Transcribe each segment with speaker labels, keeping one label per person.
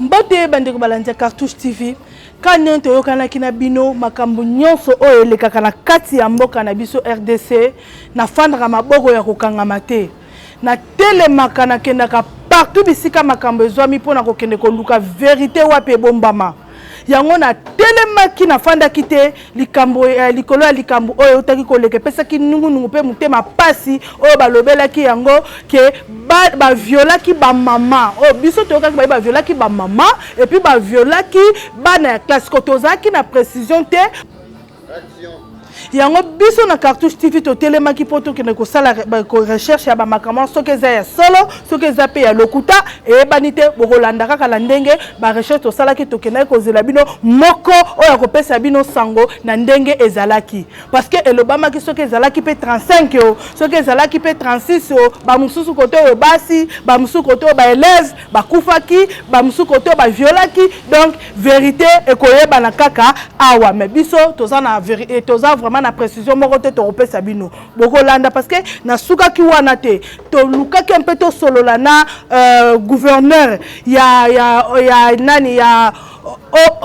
Speaker 1: Mbote bandeko balanza Cartouche TV. Quand toyokana kina bino makambo nyonso oyo elekaka na kati ya mboka na biso RDC na fandra maboko ya kokangama te. Na telemaka na kendaka partout bisika makambo ezwami pona kokende koluka vérité wape bombama. Yango na telemaki na fanda kite likambo likolo ya likambo oyo utaki koleke pesa ki nungu pe mutema pasi oyo balobela ki yango ke ba viola ki ba mama o biso toka ki ba viola ki ba mama et puis ba viola ki bana classe kotozaki na précision te yango biso na Cartouche TV to telemaki poto ke ko sala ko recherche ya ba makambo soki eza ya solo soki eza pe ya lokuta e banite bokolanda kaka la ndenge ba recherche to sala ki to kenai ko zela bino moko oyo ko pesa bino sango na ndenge ezalaki parce que elobama ki soki ezalaki pe 35 yo soki ezalaki pe 36 yo ba mususu koto yo basi ba mususu koto ba élève ba kufaki ba mususu koto ba violaki donc vérité e koyeba na kaka awa mais biso toza na vérité toza vraiment na précision moko te to repesa bino bokolanda parce que na suka ki wana te to lukaki un peu to solola na gouverneur ya nani ya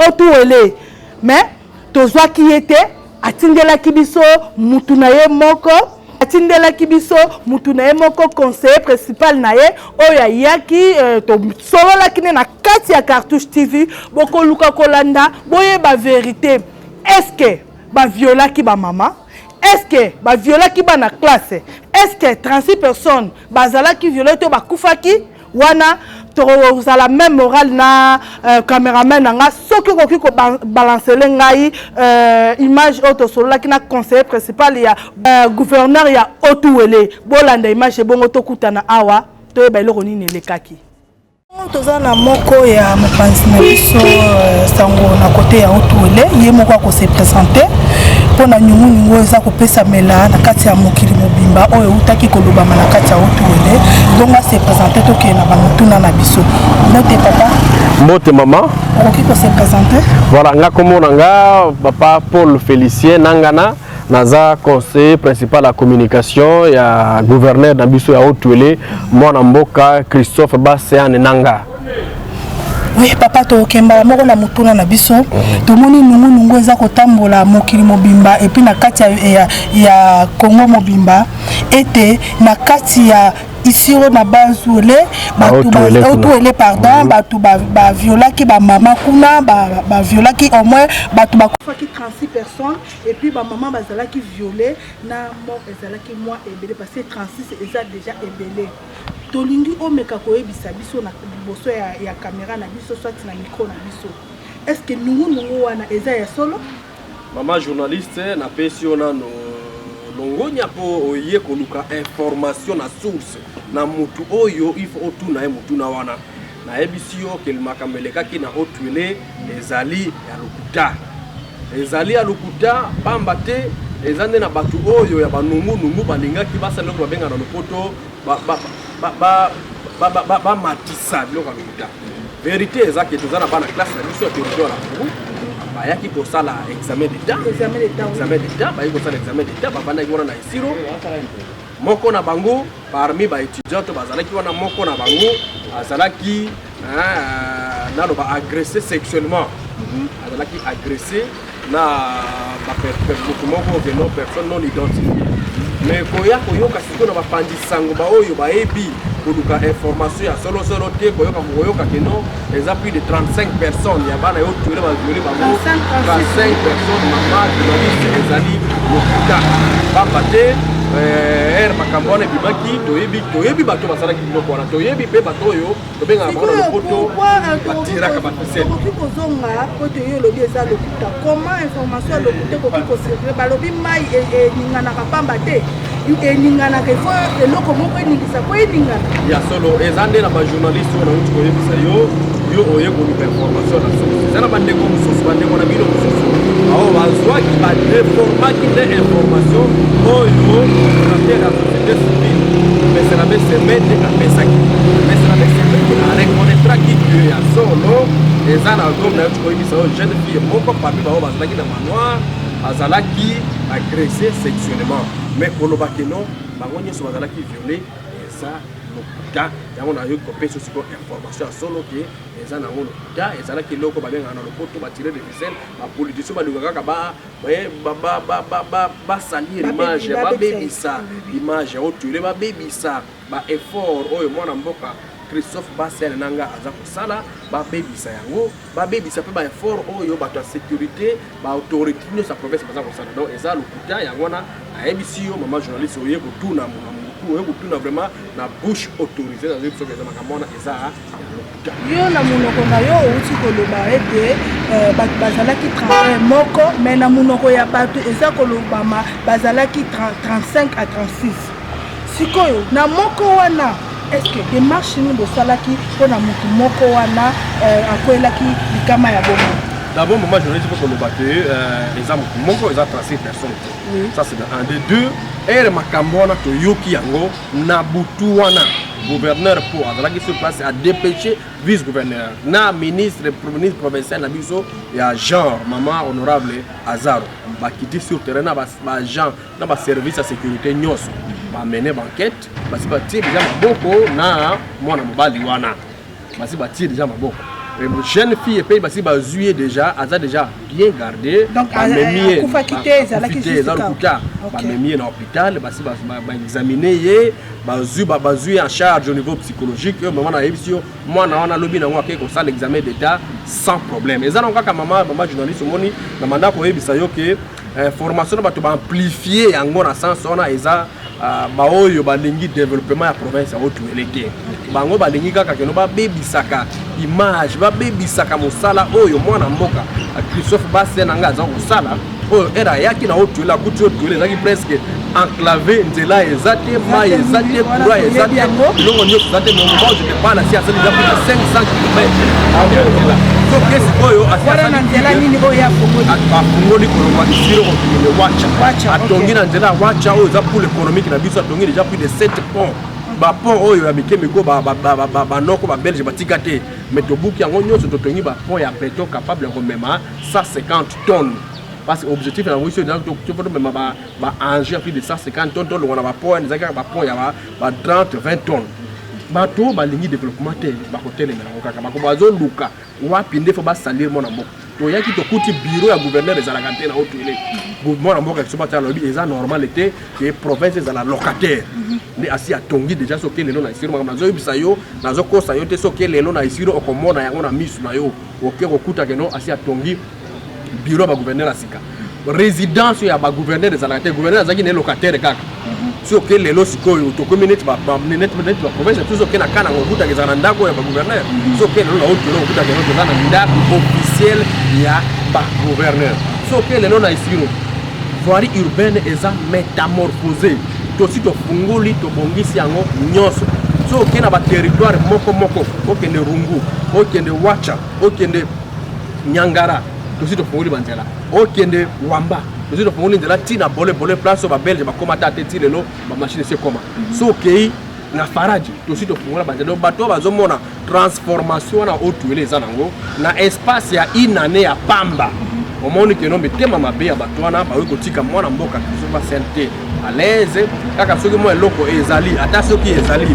Speaker 1: otuele mais tozwa ki ete atindela ki biso mutu na ye moko atindela ki biso mutu na ye moko conseiller principal na ye oya yaki to solola ki na kati ya Cartouche TV bokoluka kolanda boye ba vérité est-ce que ba viola ki ba mama est-ce que ba viola ki ba na classe est-ce que 36 personnes bazala ki viola to ba kufaki wana to la même morale na cameraman nga soki koki ko balancer ngai image auto solo ki na conseiller principal ya gouverneur ya Otuwele bolanda image bongo to kutana awa to ba eloko nini lekaki toza na moko ya mopanzi na biso sango na côté ya Otuwele ye moko ko se présenter pona nyungu eza kopesa mela na kati ya mokili mobimba oyo utaki kolobama na kati ya Otuwele donc se présenter to ke na bamutuna na biso note papa
Speaker 2: mbote mama
Speaker 1: okoki ko se présenter
Speaker 2: voilà nga komona nga papa Paul Félicien Nangana naza conseiller principal à communication ya gouverneur na biso ya Otuwele mwana mboka Christophe Baseane Nanga.
Speaker 1: Oui papa to kemba moko na mutuna na biso to moni nungu eza kotambola mokili mobimba et puis na kati ya Congo mobimba ete na kati ya ici on a bazoué Otuwele pardon batu ba violaki ba mama kuna ba violaki au moins batu ba kufaki 36 personnes et puis ba maman bazalaki violé na mort ezalaki moi ebele parce que 36 eza déjà ebele tolingi omeka koyebisa biso na liboso ya caméra na biso soit na micro na biso est-ce que nungu wana eza ya solo
Speaker 3: maman journaliste na pesi ona no longonya po oye koluka information na source na mutu oyo il faut otuna e mutu na wana na ebisio kelmaka melekaki na Otuwele ezali ya lokuta pamba te ezande na batu oyo ya banungu balingaki basala ko benga na lopoto ba matisa biloko ya lokuta vérité ezaki tozana bana classe na biso ya territoire na Congo bayaki kosala examen d'état bayaki kosala examen d'état babandaki wana na esiro moko na bango parmi ba étudiants bazalaki wana moko na bango azalaki nano ba agressé sexuellement azalaki agressé na ba personne non identifiée mais koyoka siko na bapandi sango ba oyo bayebi koluka information ya solo te koyoka keno eza plus de 35 personnes ya bana Otuwele bazuli bango 35 personnes mama journaliste ezali lokuta pamba te makambo wana ebimaki toyebi bato basalaki biloko wana toyebi mpe bato oyo tobengaka bango na lopoto batiraka bapiseli
Speaker 1: okoki kozonga kote oyo olobi eza lokuta comment information ya lokuta ekoki kosirkule balobi mai eninganaka pamba te eninganaka ifo eloko moko eningisa po eningana
Speaker 3: ya solo eza nde na bajournaliste oyo nauti koyebisa yo oye koluka information na source eza na bandeko mosusu bandeko na bino mosusu ao bazwaki badeformaki nde information oyo affaire ya société civile meselabe semete apesaki meselabe semete arekonetraki ke ya solo eza na gome na yo tikoyebisa oyo jeune fille moko parmi bao bazalaki na manoir azalaki agressé sexuellement mais kolobaki non bango nyonso bazalaki violé eza lokuta yango na yo kopesa aussi information solo que eza na ngo lokuta ezala ki loko babenga na lopoto ba tirer de ficelle ba politicien ba lukaka ba salir image ba bebisa image o tuer ba bebisa ba effort oyo mwana mboka Christophe Bassel nanga aza kosala ba bebisa yango ba bebisa pe ba effort oyo bato ya sécurité ba autorité no sa province baza kosala donc eza lokuta yango na ayebisi yo mama journaliste oye kotuna oye kotuna vraiment na bouche autorisée dans une soki eza makambo wana eza lokuta
Speaker 1: yo na monoko na yo outi koloba ete bato bazalaki 31 moko mais na monoko ya bato eza kolobama bazalaki 35 à 36 sikoyo na moko wana est-ce que démarche ni bosalaki pona mutu moko wana akwelaki likama ya bomo?
Speaker 3: D'abord moi je dis pour le battre les amis moko ils ont 36 personnes. Oui. Ça c'est un des deux et makambo wana to yoki yango na butu wana gouverneur pour azalaki sur place a dépêché vice-gouverneur na ministre provincial na biso ya genre maman honorable Azaro ba quitter sur terrain na ba agent na ba service de sécurité nyonso ba mener banquette basi ba tirer déjà maboko na mwana mobali wana basi ba tirer déjà maboko les jeunes filles et puis basi ba zuye déjà aza déjà bien gardé
Speaker 1: donc akufa quitter za la
Speaker 3: lokuta ba memie na hôpital basi ba examiner ye ba zuye en charge au niveau psychologique maman na yebisio mwana wana lobi na ngwa ke ko sala examen d'état sans problème eza donc kaka mama journaliste moni na manda ko yebisa yo ke formation ba to ba amplifier yango na sens ona eza ba oyo balingi développement ya province ya Haut-Uele bango balingi kaka keno ba bebisaka image ba bebisaka mosala oyo mwana mboka Christophe Bassel nanga za mosala oyo era yaki na Haut-Uele akuti Haut-Uele ezaki presque enclavé nzela ezate mai ezate kura ezate longo nyo ezate mais moment où je te parle si asali déjà plus de 500 km so kesi oyo
Speaker 1: asala na nzela nini oyo ya fongoli
Speaker 3: afongoli kolongwa isiro ko wacha atongi na nzela wacha oyo za pour l'économique na biso atongi déjà plus de 7 ponts ba pont oyo ya mikemiko ba noko ba belge batika te mais tobuki yango nyonso totongi ba pont ya béton capable de remema 150 tonnes parce que objectif na wiso dans tu peux même ba engin plus de 150 tonnes on a ba pont ezaka ba pont ya ba 30 20 tonnes bato balingi développement te ba hotel na ngokaka ba ko bazo luka wapi ndefo ba salir mona mboka to yaki to kuti bureau ya gouverneur ezalaka te na Haut-Uele gouvernement na mboka kisoba ta lobi eza normal te que province za la locataire ni asi atongi déjà soki lelo na isiro makama nazo yebisa yo nazo kosa yo te soki lelo na isiro okomona yango na misu na yo oke kokuta keno asi atongi bureau ba gouverneur asika résidence ya ba gouverneur ezalaka te gouverneur azaki ne locataire kaka soki lelo sikoyo to community ba province tout soki na kana ngokuta kezana ndako ya ba gouverneur soki lelo na Haut-Uele ngokuta keno kezana ndako officiel ya ba gouverneur soki lelo na isiro voirie urbaine eza métamorphosée to si to fungoli to bongisi yango nyonso soki na ba territoire moko okende Rungu okende Wacha okende Nyangara to si to fungoli banzela okende Wamba to si to fungoli nzela tina bole place ba belge ba komata teti lelo ba machine se koma soki na Faraji to si to fungola banzela bato bazomona transformation na Haut-Uele eza nango na espace ya inane ya pamba omoni ke no metema mabe ya bato wana ba kotika mwana mboka Christophe Bassel à l'aise kaka soki mo eloko ezali ata soki ezali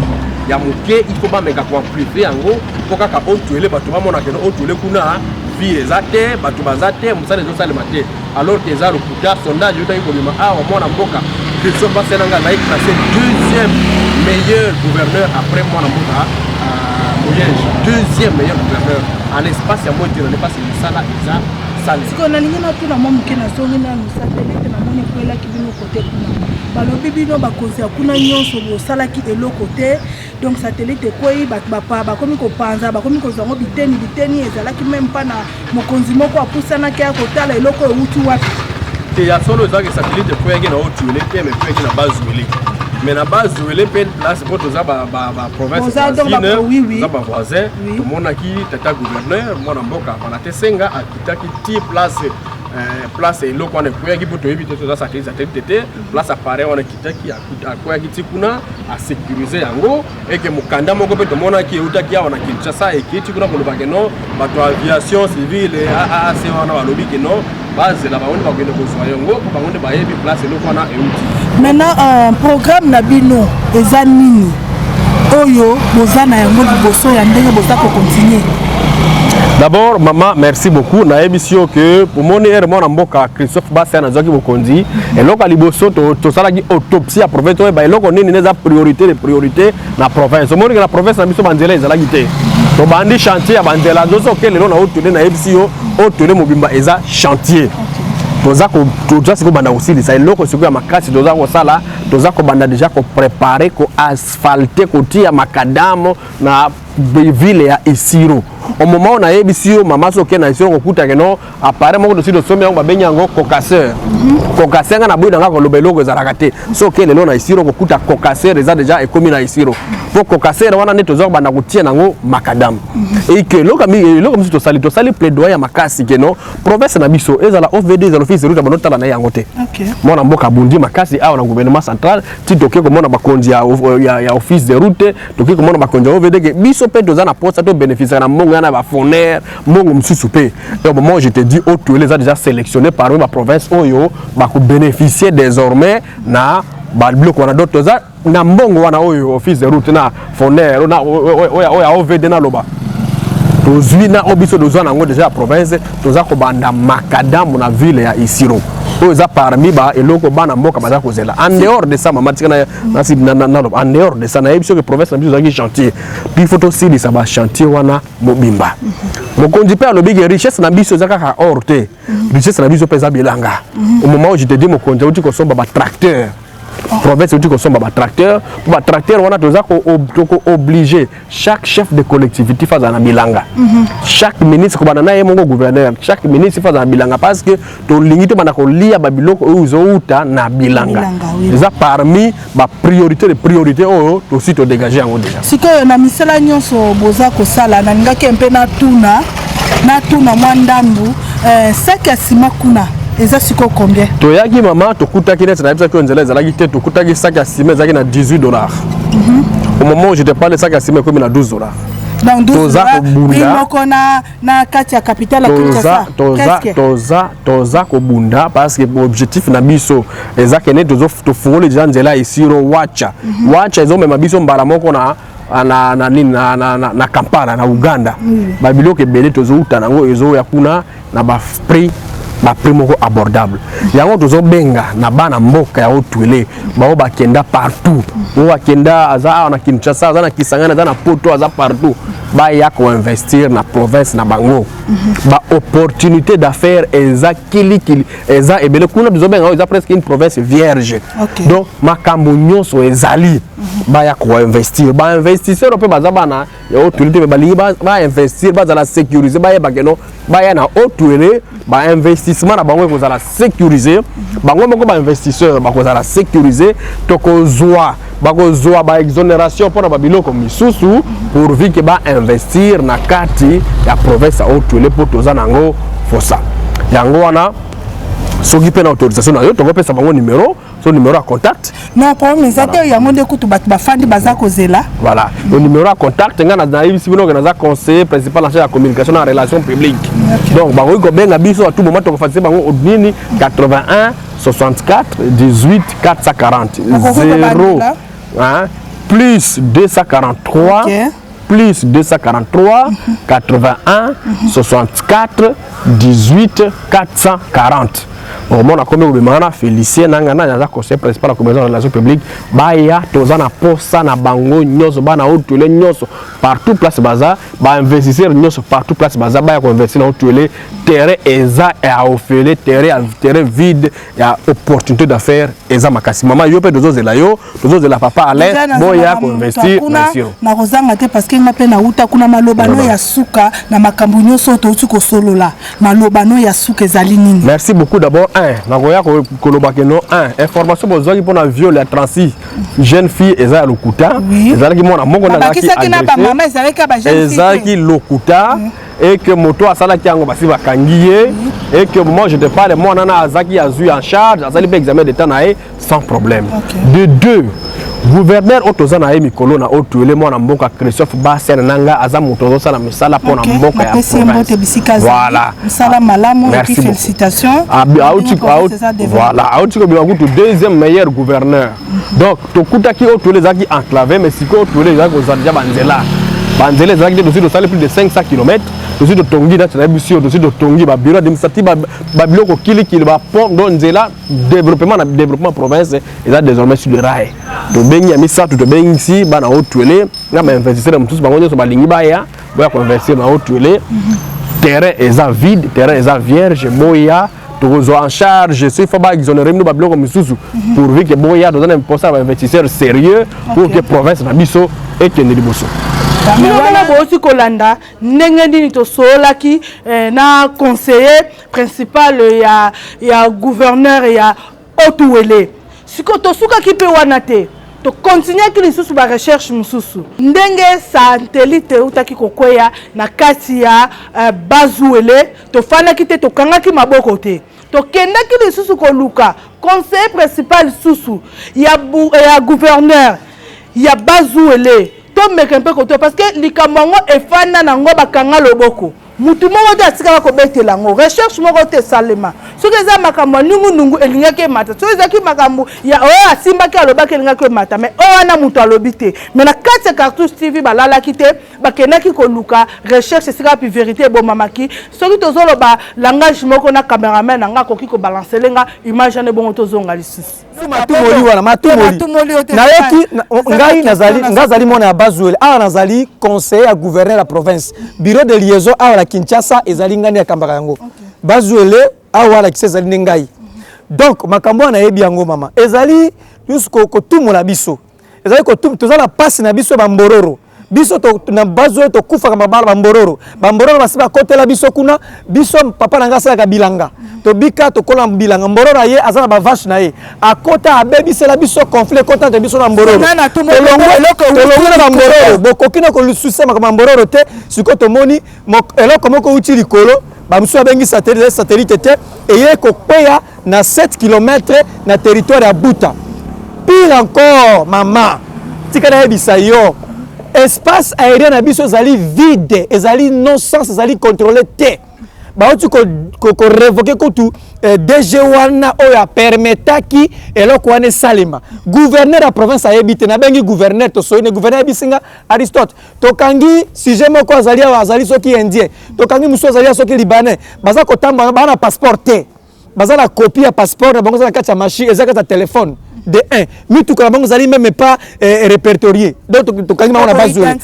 Speaker 3: ya moke il faut ba meka ko amplifier yango po kaka Haut-Uele bato ba mona ke no Haut-Uele kuna vie ezate bato bazate musale zo sale mate alors que ezalo kuta sondage yota ko lima awa mwana mboka Christophe Bassel nga na classé deuxième meilleur gouverneur après mwana mboka deuxième meilleur gouverneur en espace ya moitié on est pas c'est ça là ça
Speaker 1: siko nalingi na tuna mwa moke na zongi na satellite na moni kwelaki bino kote kuna balobi bino bakonzi kuna nyonso bosalaki eloko te donc satellite kwei bakomi kopanza bakomi kozango biteni ezalaki même pas na mokonzi moko apusanaki ya kotala eloko euti wapi
Speaker 3: te ya solo ezalaki satellite kweyaki na Haut-Uele te mais kweyaki na Bazuele mais na Bazuele pe place pour toza ba province voisine za ba voisin to monaki tata gouverneur mwana mboka bana te senga akitaki ti place eloko wana kweyaki po to ebite toza satellite te place appareil wana kitaki akweyaki ti kuna a sécuriser yango et que mokanda moko pe to monaki eutaki awa na Kinshasa ekiti kuna koloba ke no bato aviation civile AAC wana balobi ke no bazela baone bakende kozwa yango po bango nde bayebi place eloko wana euti
Speaker 1: maintenant programme na bino eza nini oyo bozana yango liboso ya ndenge boza ko continuer.
Speaker 2: D'abord, maman, merci beaucoup. Na émission que pour mon ère, mon amboka Christophe Bassia na zaki bokonzi. Et là, liboso to sala ki autopsie à province. Et là, on est les priorités na province. Mon que la province na biso banzela ezala gité. To bandi chantier à banzela. Doso que le na autour na émission autour mobimba eza chantier. Toza ko banda aussi ça est loko siko ya makasi toza ko sala toza ko banda déjà ko préparer ko asphalter ko tia makadamo na ville ya Isiro. Au moment où on a ébissé, maman soke na Isiro ko kuta keno apparemment ko de somme yango benya yango cocasseur. Cocasseur na boyi danga ko lobelo ko zarakate. Soke lelo na Isiro ko kuta cocasseur eza déjà ekomi na Isiro. Pour cocasseur wana ne toza ko banda ko tia nango makadam. Et que loka to sali plaidoyer makasi keno province na biso ezala OVD za l'office de route banota na yango te. OK. Mona mboka bundi makasi awa na gouvernement central ti toke ko mona bakonzi ya office de route toke ko mona bakonzi ya OVD ke biso pe toza na poste to bénéficier na mongo na ba fourneur mongo msusu pe. Et au moment où je te dis auto les a déjà sélectionné parmi ma province oyo ba ko bénéficier désormais na ba bloc wana d'autres za na mongo wana oyo office de route na fourneur na oya OVD na loba. Tozui na obiso dozo na ngo déjà la province toza ko banda makadamu na ville ya Isiro. Oza parmi ba eloko bana mboka baza kozela. En dehors de ça mama tika na en dehors de ça na ebiso que province na biso za ki chantier. Puis faut aussi ça ba chantier wana mobimba. Mokonzi pe alobi que richesse na biso za kaka orte. Richesse na biso pesa bilanga. Au moment où je te dis mokonzi uti ko somba ba tracteur. Province uti ko somba ba tracteur, pour ba tracteur wana toza ko obligé chaque chef de collectivité face na bilanga. Chaque ministre ko bana na ye mongo gouverneur, chaque ministre face na bilanga parce que to lingito bana ko lia ba biloko uzo uta na bilanga. Eza parmi ba priorité oyo to sito dégager yango déjà.
Speaker 1: Sikoyo na misala nyonso boza ko sala na ngaki mpe na tuna mwandambu saki asima kuna. Eza siko combien?
Speaker 2: Toyaki maman tokutaki net na bisa ko nzela ezalaki te tokutaki sac à ciment ezalaki na $18. Au moment où je te parle sac à ciment comme na $12.
Speaker 1: Donc toza bunda na kati ya capital la
Speaker 2: toza ko bunda parce que objectif na biso ezaki net to fungole déjà nzela Isiro wacha ezo mema biso mbala moko na Kampala na Uganda ba biloko ebele tozo uta nango ezo ya kuna na ba prix ba primo abordable yango tozo benga na bana mboka ya otwele bao bakenda partout o bakenda aza na Kinshasa aza na Kisangani aza na Poto aza partout ba ya ko investir na province na bango ba opportunité d'affaires eza kili eza ebele kuna tozo benga eza presque une province vierge. Donc makambo nyonso ezali ba ya ko investir ba investisseur pe baza bana ya otwele ba lingi ba investir ba za la sécuriser ba ya bakeno ba ya na otwele ba investissement na bango ko za la sécuriser bango moko ba investisseur ba ko za la sécuriser to ko zoa ba exonération pour na biloko misusu pourvu que ba investir na kati ya province otwele pour toza nango fosa yango wana soki pe na autorisation na yo to pesa bango numéro à contact.
Speaker 1: Non, problème exactement il y a monde écoute ba fandi baza kozela. Voilà,
Speaker 2: le numéro à contact ngana na ibisi bino ngana za conseiller principal en charge de la communication en relations publiques. Donc ba ko benga biso à tout moment to ko bango odini 81 64 18 440 0 hein plus 243 plus 243 81 64 18 440. Au moment où on a Félicien Nangana, il y a un conseil principal de la commission de relations publiques. Baya, tozana posa na bango nyoso, bana outulé nyoso partout place baza, ba investisseur nyoso partout place baza, baya ko investir na outulé terrain eza et à offrir terrain vide, il y a opportunité d'affaires eza makasi. Maman yo pe dozo zela yo, dozo zela papa Alain, boya ko investir na siro.
Speaker 1: Na kozanga te parce que ngape na uta kuna malobano ya suka na makambu nyoso to utuko solo la. Malobano ya suka ezali nini?
Speaker 2: Merci beaucoup d'abord. Nagoya kolobakeno information bozaki pona viol ya 36 jeune fille eza lokuta ezalaki mona moko na zaki ezalaki lokuta et que moto asala ki yango basi bakangiye et que moi je te parle moi nana azaki azui en charge azali be examen d'état nae sans problème. De deux, gouverneur otozana e mikolo na otuele moi na mboka Christophe Bassène nanga aza moto zo sala misala pour na mboka ya province. Voilà.
Speaker 1: Misala malamu et puis félicitations.
Speaker 2: Voilà, autiko biangutu deuxième meilleur gouverneur. Donc tokuta ki otuele zaki enclavé mais siko otuele zaki ozanja banzela. Banzela zaki de dossier de salle plus de 500 km. Dossier de tongi na télébisio dossier de tongi ba bureau administratif ba biloko kili ba pont donzela développement province et ça désormais sur le rail. To bengi amisa to bengi si bana otuele na ba investisseur mutusu bango nyoso balingi ba ya boya ko investir na otuele. Terrain est vide, terrain est vierge, boya tozo en charge, c'est faut pas exonérer nous ba biloko mususu pourvu que boya donne un poste à investisseur sérieux pour que province na biso et que ndiboso.
Speaker 1: Wana bosi kolanda ndenge ndini to solaki na conseiller principal ya gouverneur ya Otuele siko to suka ki pe wana te to continuer ki lisusu ba recherche mususu ndenge satellite utaki kokwea na kati ya Bazuele to fana ki te to kanga ki maboko te to kenda ki lisusu ko luka conseiller principal susu ya gouverneur ya Bazuele parce que les camarades et fans n'ont pas kanga loboko. Mutu moko te atika ko betela ngo recherche moko te salema. Soki za makambo nungu elinga ke mata. Soki za ki makambo ya o asimba ke aloba ke elinga ke mata mais o wana mutu alobite. Mais na 4 cartouche TV balala kite bakena ki ko luka recherche sika pi vérité bo mamaki. Soki tozolo ba langage moko na cameraman nga ko ki ko balancer lenga image ne bon tozonga lisusu.
Speaker 4: Matumoli wana matumoli na yeki ngai nazali mona ya Bazuele a nazali conseiller à gouverneur la province bureau de liaison a la Kinshasa ezali ngani ya kambaka yango Bazuele a wala kisezali ngai donc makambo na yebi yango mama ezali yusko ko tumula biso ezali ko tozala passe na biso bambororo biso to na Bazuele to kufa kama bambororo basiba kotela biso kuna biso papa nanga sala bilanga to bika to kola bilanga mbororo ye azana ba vache na ye akota abebisela biso conflit kota de biso na mbororo tolongo na mbororo bokokina ko lususa makama mbororo te siko to moni eloko moko uti likolo ba musu abengi satellite te eye ko kweya na 7 km na territoire ya Buta pire encore mama tikana ebisa yo espace aérien na biso ezali vide ezali non sens ezali contrôlé te baoti ko révoquer kotu DG wana oya permetaki eloko wana salima gouverneur la province a habité na bengi gouverneur to soine gouverneur bisinga Aristote to kangi sujet moko azali soki indien to kangi muso azali soki libanais baza ko tamba bana passeport te baza la copie ya passeport na bango za kati ya machine ezaka ta téléphone de 1 mitu ko bango zali même pas répertorié donc to kangi na Bazuele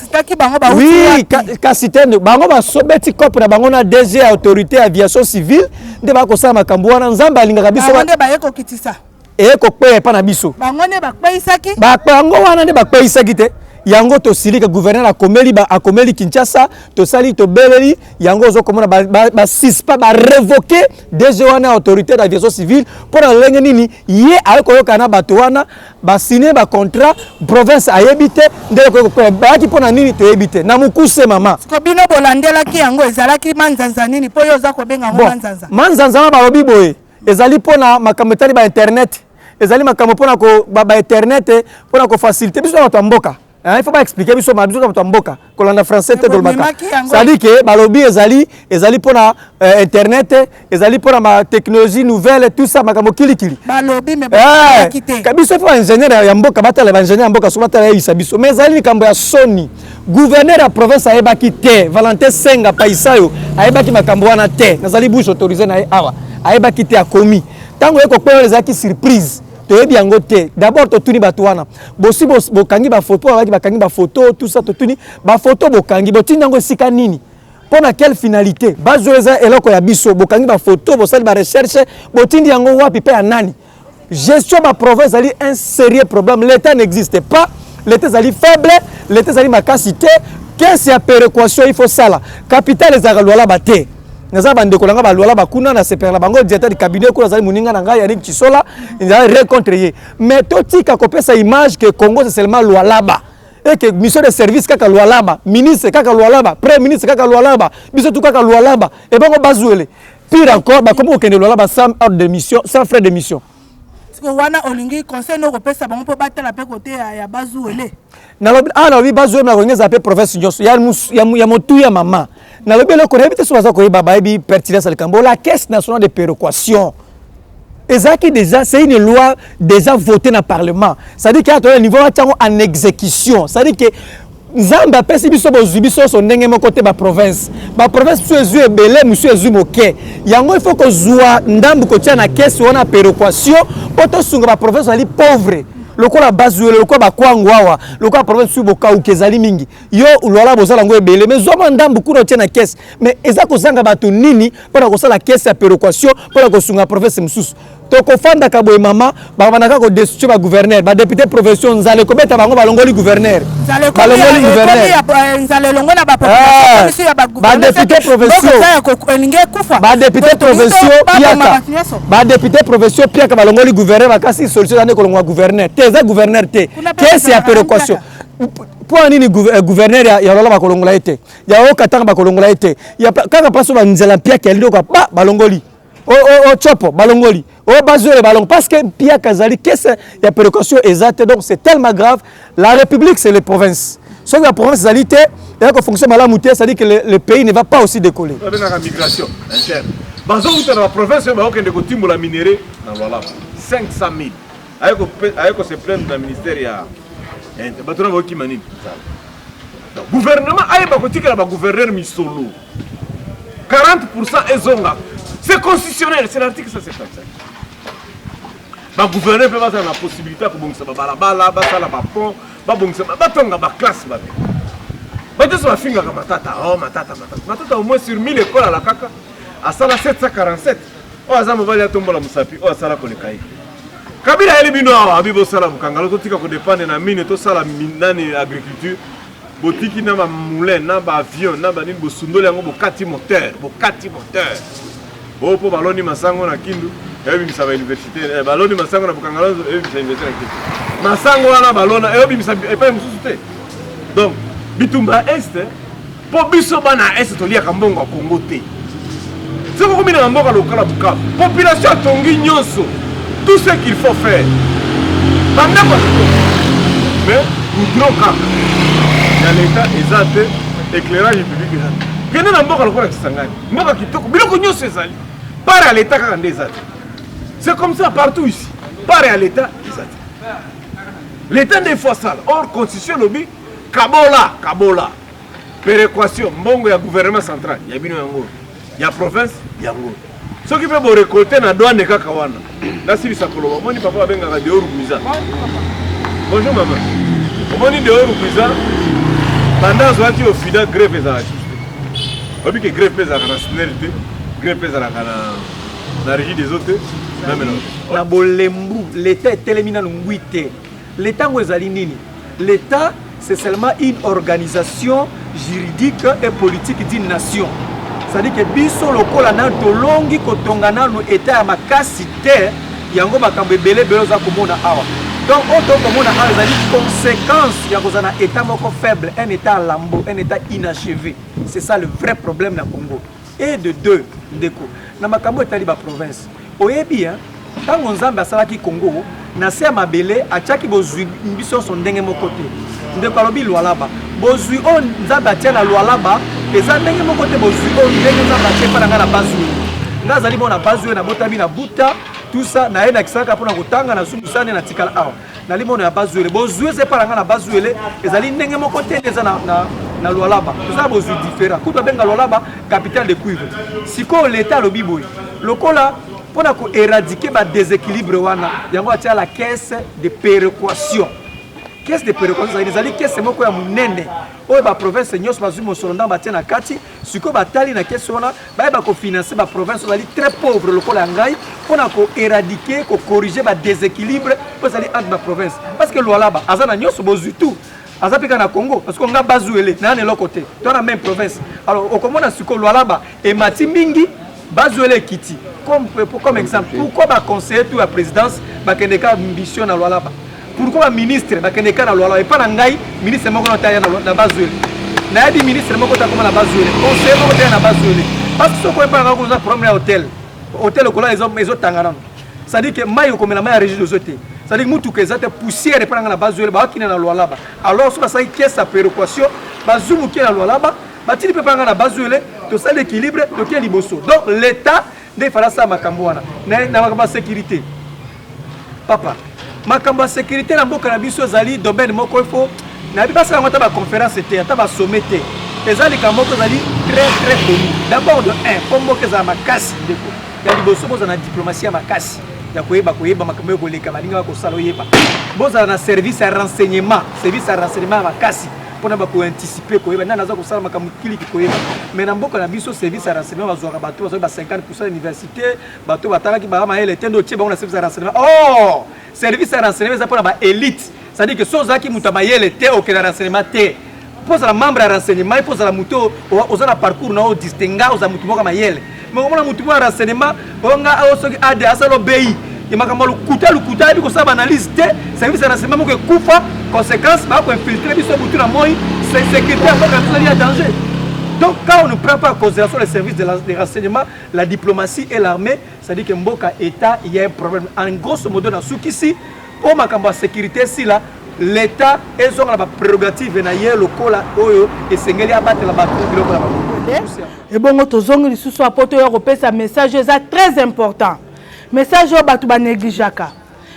Speaker 4: oui kasitende bango ba sobeti cop na bango na DG autorité aviation civile nde ba ko sama makambo wana nzamba alingaka biso
Speaker 1: nde ba yeko kitisa
Speaker 4: ko kwe pa na biso
Speaker 1: bango ne ba kweisaki
Speaker 4: ba bango wana nde ba kweisaki te yango to silika gouverneur akomeli Kinshasa to sali to beleli yango zo komona ba sispa ba révoquer DG wana autorité d'aviation civile pour lenge nini ye ayeko yokana bato wana ba signer ba contrat province ayebite ndeko ko ba ki pona nini to yebite na mukuse mama
Speaker 1: ko bino bolandela ki yango ezalaki manzanza nini po yo za ko benga ngo
Speaker 4: manzanza ba lobi boye ezali pona makamotali ba internet ezali makambo pona ko ba internet pona ko faciliter biso na tamboka. Il faut pas expliquer biso ma biso comme tomboka kolanda français te dolmaka ça dit que balobi ezali pona internet ezali pona ma technologie nouvelle tout ça makambo kilikili
Speaker 1: balobi me ba kité
Speaker 4: kabiso faut ingénieur ya mboka batala ba ingénieur mboka so batala isa biso mais ezali kambo ya Sony gouverneur ya province ayeba kité Valentin Senga paisayo ayeba ki makambo wana te nazali bouche autorisé na awa ayeba kité akomi tango eko kwela ezaki surprise to yebi yango te d'abord to tuni batwana bosi bokangi ba photo bakangi ba photo tout ça to tuni ba photo bokangi botini yango sika nini pona quelle finalité Bazuele eloko ya biso bokangi ba photo bosali ba recherche botini yango wapi pe anani gestion ba province ali un sérieux problème l'état n'existe pas l'état ali faible l'état ali makasité qu'est-ce ya péréquation il faut ça la capitale ezaka lwala baté naza bande kolanga balwala bakuna na sepela bango directeur du cabinet ko nazali muninga na ngai Yannick Chisola il a rencontré mais totika kopesa image que Congo c'est seulement lwalaba et que mission de service kaka Lualaba, ministre kaka Lualaba, premier ministre kaka Lualaba, biso tout kaka Lualaba, et bon bazouele. Pire encore, comment on connaît Lualaba sans ordre de mission, sans frais de mission.
Speaker 1: Parce que wana olingi conseil no repère ça bon peut battre la paix côté ya bazouele.
Speaker 4: Na lobi bazouele na ngeza appel professeur Nyoso, ya motu ya maman. Na lobi le connaît bité soza ko baba bi pertinence le Cambo, la caisse nationale de péréquation. Et ça qui déjà, c'est une loi déjà votée dans le Parlement. C'est-à-dire qu'il y a un niveau en exécution. C'est-à-dire que Zamba pesi biso bozubiso so ndenge mo côté ba province. Ba province tu ezu ebele monsieur ezu moke. Yango il faut que zwa ndambu ko tia na caisse wana péréquation, poto sunga ba province ali pauvre. Lokola bazuele lokola bakwangwawa lokola province su boka ukezali mingi yo ulwala bozala ngo ebele mais zoma ndambu kuna tia na caisse mais eza ko zanga bato nini pona ko sala caisse ya péréquation pona ko sunga province msusu toko fanda kaboy mama ba banaka ko destituer ba gouverneur ba député provincial nzale ko beta bango balongoli gouverneur balongoli gouverneur
Speaker 1: nzale longo na ba population ya ba gouverneur
Speaker 4: ba député provincial ba député provincial piaka ba député provincial piaka balongoli gouverneur bakasi solution ane ko longwa gouverneur teza gouverneur te kesi ya péréquation pour nini gouverneur ya lola ba kolongola ete ya okatanga ba kolongola ete ya kaka paso ba nzela piaka lindo ko ba balongoli o chopo balongoli o bazole balong parce que Pia Kazali qu'est-ce y a péréquation exacte donc c'est tellement grave. La République c'est les provinces, sauf que la province égalité et que fonctionne mal à mouter, ça dit que le pays ne va pas aussi décoller.
Speaker 5: Avec la migration interne bazo uta na province ba okende ko timbola minéré na Lualaba 500 000 ayeko se plaindre na ministère ya batona ba okimani gouvernement ayeba ko tikela ba gouverneur misolo 40% ezonga. C'est constitutionnel, c'est l'article 155. Le gouverneur peut avoir la possibilité de faire des balabala, des pont, des classes. Matata au moins sur 1000 écoles à la caca, à Sala 747. Oh, ça m'a valé tomber la Moussapi, oh, Sala Kolekaï. Kabila Elimino, Abibo Sala Mukangalo, tout ce qui dépend de la mine, tout ça, la mine agriculture. Botiki na ba moulin, na ba avion, na ba nini bo sundoli yango bo kati moteur. Oh, pour baloni masango na Kindu, et puis ça va université. Baloni masango na Bukangalo, et puis ça université na Kindu. Masango na balona, et puis ça et pas musuté. Donc, bitumba est, pour biso bana est to lia kambongo Congo te. C'est comme une mboka lokala Bukavu. Population tongi nyonso. Tout ce qu'il faut faire. Banda pas. Mais goudron ka. Ya l'état exact éclairage public. Kena na mboka lokola Kisangani. Mboka kitoko biloko nyonso ezali. Pare à l'état quand des autres. C'est comme ça partout ici. Pare à l'état des autres. L'état des fois ça. Or constitution lobby Kabola. Péréquation mbongo ya gouvernement central. Ya bino yango. Ya province yango. Ce qui peut vous récolter na douane kaka wana. Là si ça koloba. Moni papa benga ka dehors Rubiza. Bonjour maman. Moni dehors Rubiza. Pendant zoati au final grève za. Obi que grève za na nationalité, grève za na régie des autres.
Speaker 4: Na bolembu, l'état est éliminé ngwité. L'état ngozali nini? L'état c'est seulement une organisation juridique et politique d'une nation. C'est-à-dire que biso lokola na tolongi kotongana no état ya makasi te yango makambo ebele beloza komona awa. Donc auto komona awa ezali conséquence ya kozana état moko faible, un état lambeau, un état inachevé. C'est ça le vrai problème na Congo. Et de deux, ndeko. Na makambo etali ba province. Oyebi hein, tango nzambe asalaki Congo, na se mabele atiaki bozwi biso son ndenge moko te. Ndeko alobi Lualaba. Bozwi on nzambe atia na Lualaba, eza ndenge moko te bozwi on ndenge nzambe atia pa na bazwi. Ngazali bona bazwi na botami na buta, tout ça na ena kisaka pona kotanga na sumusane na tikala awa. Na limono ya bazwi bozwi ze pa na bazwi ezali ndenge moko te eza na Lualaba. Ça bozwi différent. Kuto benga Lualaba capitale de cuivre. Siko l'état lobi boy. Lokola pona ko éradiquer ba déséquilibre wana, yango atia la caisse de péréquation. Caisse de péréquation, ezali caisse moko ya munene. Oyo ba province nyos bazwi mosolonda batia na kati, siko batali na caisse wana, ba ko financer ba province ezali très pauvre lokola ngai, pona ko éradiquer, ko corriger ba déséquilibre, po ezali entre ba province. Parce que Lualaba azana nyos bozwi tout. Azapika na Congo parce qu'on a bazuele na l'autre côté. Dans la même province. Alors au comment siko Lualaba et Mati Mingi bazuele kiti. Comme exemple, pourquoi ba conseiller tout la présidence ba kendeka ambition na Lualaba. pourquoi ministre bakendeka na lwala et pas na ngai ministre moko na taya na bazwele na yadi ministre moko ta koma na bazwele conseiller moko ta na bazwele parce que soko pas na ko za problème hôtel ko la les tangana ça dit que mayo comme la mayo régie de zoté ça dit que mutu que ça te poussière et pas na bazwele ba kina na lwala ba alors so ça qui est sa préoccupation bazumu qui na lwala ba batili pe pas na bazwele to ça l'équilibre to qui liboso donc l'état de fala ça makambo wana na makambo sécurité papa makambo ya sécurité na mboka na biso ezali domaine moko ifo na bibasa ngota ba conférence te ata ba sommet te ezali ka moko ezali très connu d'abord de comme moko za makasi ndeko ya liboso boza na diplomatie ya makasi ya koyeba makambo yo koleka balinga ko sala oyeba boza na service ya renseignement makasi pona ba ko anticiper koyeba nana za ko sala makambo kiliki koyeba mais na mboka na biso service ya renseignement bazwa bato bazwa ba 50% université bato batalaki ba ma ele tendo tie ba na service ya renseignement oh service à renseignement ça pour la élite ça dit que soza qui muta mayele te au que la renseignement te pose la membre à renseignement il pose la moto aux la parcours na au distinga aux mutu moka mayele mais on a mutu à renseignement on a au soki ade asalo bei et makamalo kuta bi ko sa analyse te service à renseignement ko kufa conséquence ba ko infiltrer biso mutu na moi c'est sécurité en cas de danger. Donc quand on ne prend pas en considération les services de renseignement, la diplomatie et l'armée, ça dit que Mboka État, il y a un problème. En grosso modo, dans ce qui au Makamba sécurité, si là, l'État, ils ont la prérogative de local et c'est à battre la bataille.
Speaker 1: Et bon, nous les sous apporter européen, ce message est très important. Message au Batouba négligeaka.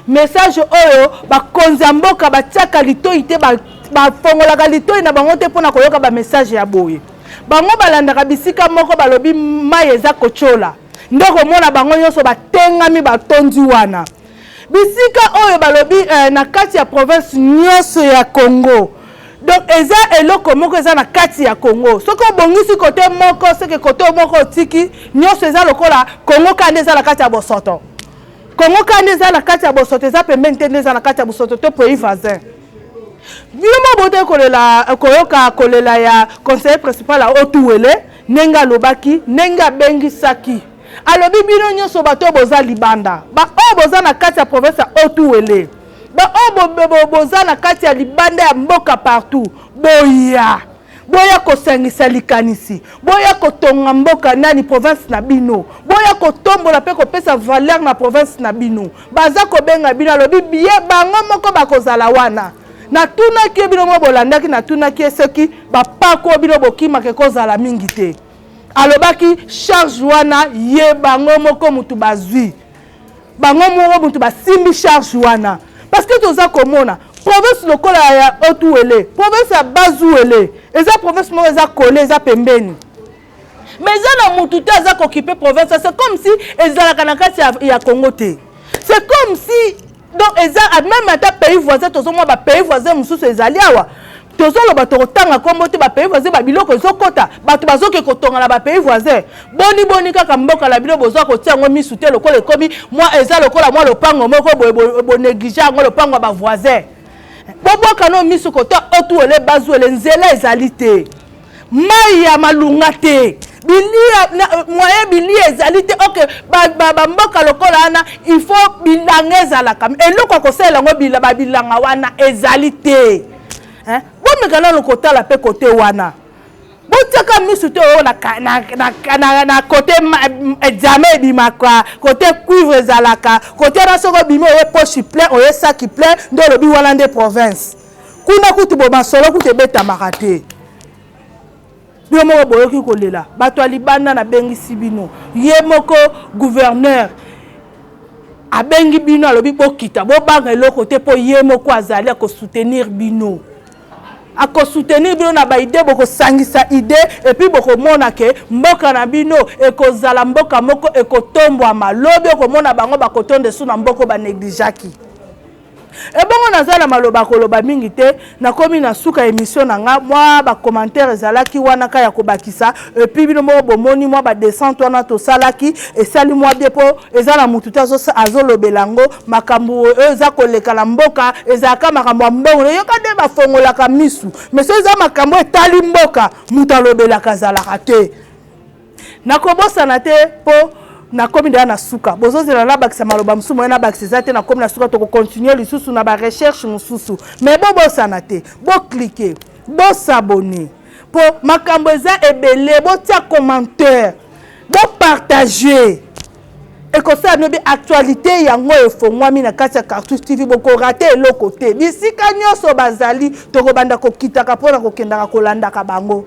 Speaker 1: Message au Bakonzamboka, Batiaka Lito, ba fongola Lito, et na bangote pour na koyoka ba message ya boye. Bango balandaka bisika moko balobi mai eza kochola ndoko mona bango nyonso batengami batondi wana bisika oyo balobi na kati ya province nyonso ya Congo donc eza eloko moko eza na kati ya Congo soko bongisi kote moko seke kote moko tiki nyonso eza lokola Congo kande eza na kati ya bosoto Congo kande eza na kati ya bosoto eza pembeni te eza na kati ya bosoto to pays voisin. Bino bote koyoka kolela ya conseiller principal a Otuwele nenga lobaki nenga bengi saki alobi bino nyonso bato boza libanda ba o boza na kati ya province ya Otuwele ba o boza na kati ya libanda ya mboka partout boya kosengisa likanisi boya kotonga mboka nani province na bino boya kotombola pe kopesa valeur na province na bino baza kobenga bino alobi biye bango moko bakozala wana na tuna ki bino mo bolandaki na tuna ki soki ba pako bino bokima ke kozala mingi te alobaki charge wana ye bango moko mutu bazwi bango moko mutu basimbi charge wana parce que toza komona province lokola ya Otuwele province ya Bazuwele eza province mo eza collé eza pembeni mais eza na mutu te eza occuper province c'est comme si ezalaka na kati ya Congo te c'est comme si donc même à ta pays voisin tous moi pays voisin mususu ezali awa tozolo bato kotanga kombo te ba pays voisin ba biloko ezokota bato bazoke kotonga na ba pays voisin boni kaka mboka la bilo bozo kotia ngo misu te lokola ekomi moi eza lokola moi lopango moko bo négliger ngo lopango ba voisin boboka no misu kota Otuwele Bazuwele nzela ezali te mai ya malunga te bilia moyen bilia ezalité OK ba mboka lokola ana il faut bilanga ezalaka eloko ko sela ngo bilanga wana ezalité hein bomekana lokota la pe côté wana botaka misu te na côté examen bimaka côté cuivre ezalaka côté rasoko bimo e poche plein o sac plein ndo lobi wana de province kuna kutu bo masolo kutu beta makate Bio moko boyoki kolela bato alibanda na bengi sibino ye moko gouverneur abengi bino alobi bokita bo banga eloko te po ye moko azali ko soutenir bino ako soutenir bino na ba idée boko sangisa idée et puis boko mona ke mboka na bino ekozala mboka moko ekotombwa malobi ko mona bango bakotonde su na mboko ba négligaki et bon on a maloba koloba mingi te na komi na suka émission na nga moi ba commentaire ezalaki wana ka ya kobakisa et puis bino mo bomoni moi ba descente wana to salaki et sali moi depo ezala mutu tazo azolobelango makambo eza koleka la mboka ezaka makambo mbongo yoka de ba fongola ka misu mais so eza makambo etali mboka mutu alobelaka zalaka te na kobosa na te po na komi ndeya na suka bozozela na bakisa maloba mosusu moye na bakisa eza te na komi na suka tokocontinue lisusu na barecherche mosusu mais bobosana te boklike bosabone mpo makambo eza ebele botia commentaire bopartage ekosala bino bi actualité yango efongwami na kati ya Cartouche TV bokorate eloko te bisika nyonso bazali tokobanda kokitaka mpona kokendaka kolandaka bango